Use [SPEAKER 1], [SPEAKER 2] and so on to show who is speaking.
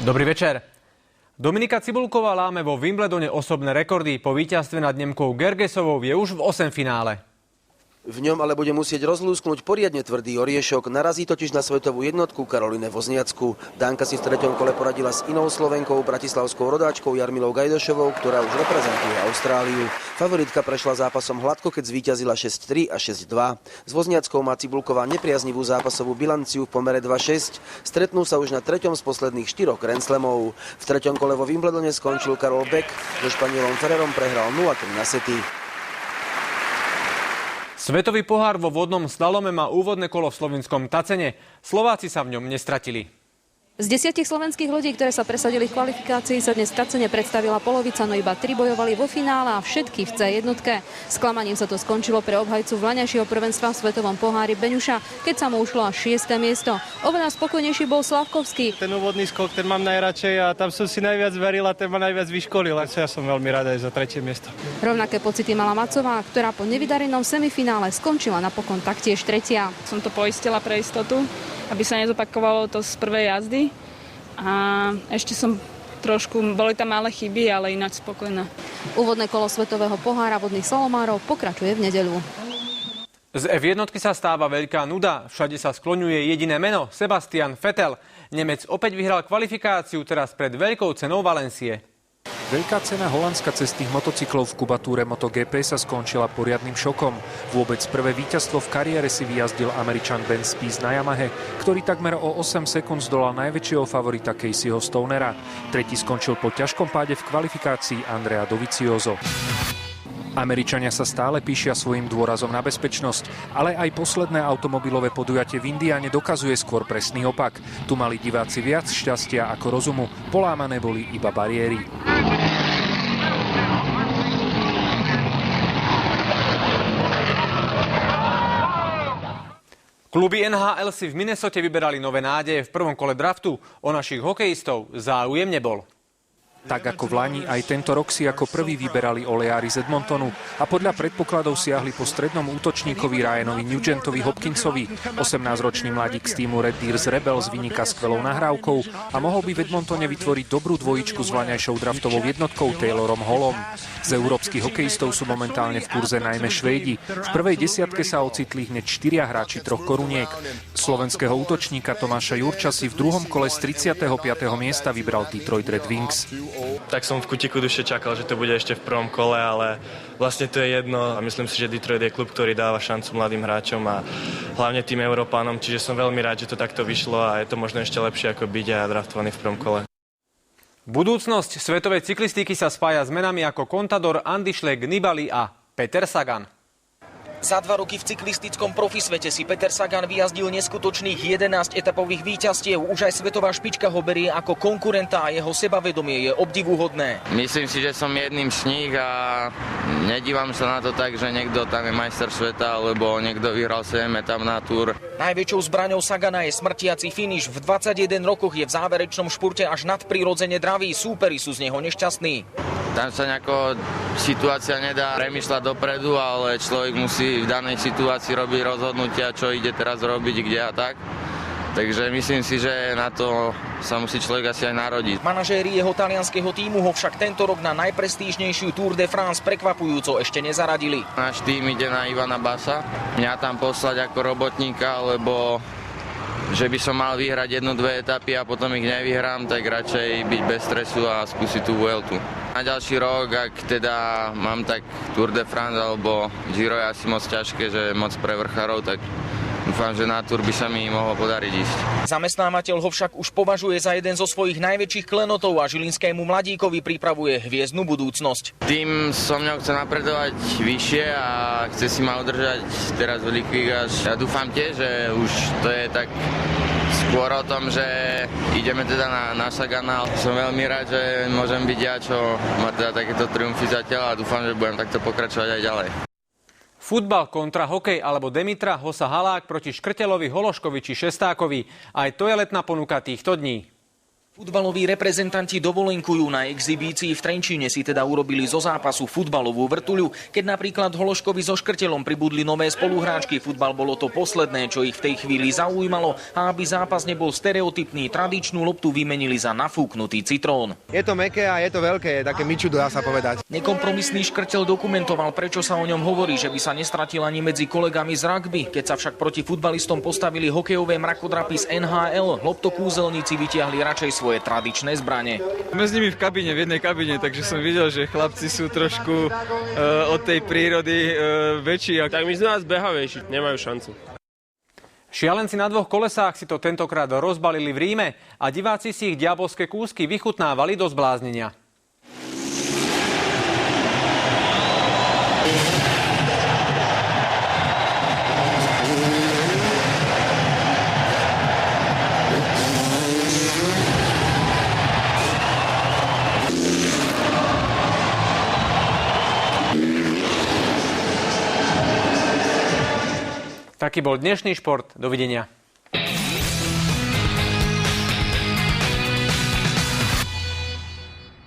[SPEAKER 1] Dobrý večer. Dominika Cibulková láme vo Wimbledone osobné rekordy. Po víťazstve nad Nemkou Gergesovou je už v 8 finále.
[SPEAKER 2] V ňom ale bude musieť rozlúsknuť poriadne tvrdý oriešok. Narazí totiž na svetovú jednotku Karoline Wozniacku. Dánka si v 3. kole poradila s inou Slovenkou, bratislavskou rodáčkou Jarmilou Gajdošovou, ktorá už reprezentuje Austráliu. Favoritka prešla zápasom hladko, keď zvíťazila 6-3 a 6-2. S Wozniackou má Cibulková nepriaznivú zápasovú bilanciu v pomere 2-6. Stretnú sa už na 3. z posledných 4 Grand Slamov. V 3. kole vo Wimbledone skončil Karol Beck. So Španielom Ferrerom prehral 0-3 na sety.
[SPEAKER 1] Svetový pohár vo vodnom slalome má úvodné kolo v slovinskom Tacene. Slováci sa v ňom nestratili.
[SPEAKER 3] Z 10 slovenských ľudí, ktoré sa presadili v kvalifikácii, sa dnes v Tacene predstavila polovica, no iba 3 bojovali vo finále a všetky v C1. Sklamaním sa to skončilo pre obhajcu vlaňajšieho prvenstva v svetovom pohári Beňuša, keď sa mu ušlo až 6. miesto. Oveľa spokojnejší bol Slavkovský.
[SPEAKER 4] Ten úvodný skok, ten mám najradšej a tam som si najviac veril a ten ma najviac vyškolil. Ja som veľmi rád aj za 3. miesto.
[SPEAKER 3] Rovnaké pocity mala Macová, ktorá po nevydarenom semifinále skončila napokon taktiež 3.
[SPEAKER 5] Som to poistila pre istotu, aby sa nezopakovalo to z prvej jazdy. A ešte boli tam malé chyby, ale ináč spokojná.
[SPEAKER 3] Úvodné kolo svetového pohára vodných salomárov pokračuje v nedeľu.
[SPEAKER 1] Z F1 sa stáva veľká nuda. Všade sa skloňuje jediné meno, Sebastian Vettel. Nemec opäť vyhral kvalifikáciu, teraz pred veľkou cenou Valencie.
[SPEAKER 6] Veľká cena Holandska cestných motocyklov v kubatúre MotoGP sa skončila poriadnym šokom. Vôbec prvé víťazstvo v kariére si vyjazdil Američan Ben Spies na Yamahe, ktorý takmer o 8 sekúnd zdolal najväčšieho favorita Caseyho Stonera. Tretí skončil po ťažkom páde v kvalifikácii Andrea Dovizioso. Američania sa stále píšia svojim dôrazom na bezpečnosť, ale aj posledné automobilové podujatie v Indiane dokazuje skôr presný opak. Tu mali diváci viac šťastia ako rozumu, polámané boli iba bariéry.
[SPEAKER 1] Kluby NHL si v Minnesote vyberali nové nádeje v prvom kole draftu. O našich hokejistov záujem nebol.
[SPEAKER 6] Tak ako v lani, aj tento rok si ako prvý vyberali olejári z Edmontonu a podľa predpokladov siahli po strednom útočníkovi Ryanovi Nugentovi Hopkinsovi. 18-ročný mladík z týmu Red Deers Rebels vyniká skvelou nahrávkou a mohol by v Edmontone vytvoriť dobrú dvojičku s vlaňajšou draftovou jednotkou Taylorom Halom. Z európskych hokejistov sú momentálne v kurze najmä Švédi. V prvej desiatke sa ocitli hneď 4 hráči 3 koruniek. Slovenského útočníka Tomáša Jurča si v druhom kole z 35. miesta vybral Detroit Red Wings.
[SPEAKER 7] Tak som v kutiku duše čakal, že to bude ešte v prvom kole, ale vlastne to je jedno a myslím si, že Detroit je klub, ktorý dáva šancu mladým hráčom a hlavne tým Európánom, čiže som veľmi rád, že to takto vyšlo a je to možno ešte lepšie ako byť a draftovaný v prvom kole.
[SPEAKER 1] Budúcnosť svetovej cyklistiky sa spája s menami ako Contador, Andy Schleck, Nibali a Peter Sagan.
[SPEAKER 8] Za 2 roky v cyklistickom profisvete si Peter Sagan vyjazdil neskutočných 11 etapových víťazstiev. Už aj svetová špička ho berie ako konkurenta a jeho sebavedomie je obdivuhodné.
[SPEAKER 9] Myslím si, že som jedným z nich a nedívam sa na to tak, že niekto tam je majster sveta, alebo niekto vyhral 7 etap na Tour.
[SPEAKER 8] Najväčšou zbraňou Sagana je smrtiaci finiš. V 21 rokoch je v záverečnom špurte až nadprirodzene dravý. Súperi sú z neho nešťastní.
[SPEAKER 9] Tam sa nejako situácia nedá premýšľať dopredu, ale človek musí v danej situácii robiť rozhodnutia, čo ide teraz robiť, kde a tak. Takže myslím si, že na to sa musí človek asi aj narodiť.
[SPEAKER 8] Manažéri jeho talianskeho tímu ho však tento rok na najprestížnejšiu Tour de France prekvapujúco ešte nezaradili.
[SPEAKER 9] Náš tým ide na Ivana Bassa. Mňa tam poslať ako robotníka, lebo že by som mal vyhrať 1-2 etapy a potom ich nevyhrám, tak radšej byť bez stresu a skúsiť tú Vueltu. Na ďalší rok, ak teda mám tak Tour de France alebo Giro je asi moc ťažké, že moc pre vrchárov, tak dúfam, že na Tour by sa mi mohlo podariť ísť.
[SPEAKER 8] Zamestnávateľ ho však už považuje za jeden zo svojich najväčších klenotov a žilinskému mladíkovi pripravuje hviezdnu budúcnosť.
[SPEAKER 9] Tým so mňou chce napredovať vyššie a chce si ma udržať teraz v Liquigas. Ja dúfam tiež, že už to je tak skôr o tom, že ideme teda na Sagana. Som veľmi rád, že môžem byť ja, čo má teda takéto triumfy zatiaľ a dúfam, že budem takto pokračovať aj ďalej.
[SPEAKER 1] Futbal kontra hokej alebo Demitra, Hosa Halák proti Škrtelovi, Hološkovi či Šestákovi. Aj to je letná ponuka týchto dní.
[SPEAKER 8] Futbaloví reprezentanti dovolenkujú na exhibícii v Trenčíne, si teda urobili zo zápasu futbalovú vrtuľu. Keď napríklad Hološkovi so Škrtelom pribudli nové spoluhráčky, futbal bolo to posledné, čo ich v tej chvíli zaujímalo, a aby zápas nebol stereotypný, tradičnú loptu vymenili za nafúknutý citrón.
[SPEAKER 10] Je to mäkké a je to veľké, také mičudo, dá sa povedať.
[SPEAKER 8] Nekompromisný Škrtel dokumentoval, prečo sa o ňom hovorí, že by sa nestratil ani medzi kolegami z rugby. Keď sa však proti futbalistom postavili hokejové mrakodrapy z NHL, loptokúzelníci vytiahli radšej svoje tradičné zbrane.
[SPEAKER 11] Sme s nimi v kabíne, v jednej kabíne, takže som videl, že chlapci sú trošku od tej prírody väčší.
[SPEAKER 12] Tak my sme nás behavejší, nemajú šancu.
[SPEAKER 1] Šialenci na 2 kolesách si to tentokrát rozbalili v Ríme a diváci si ich diabolské kúsky vychutnávali do zbláznenia. Taký bol dnešný šport. Dovidenia.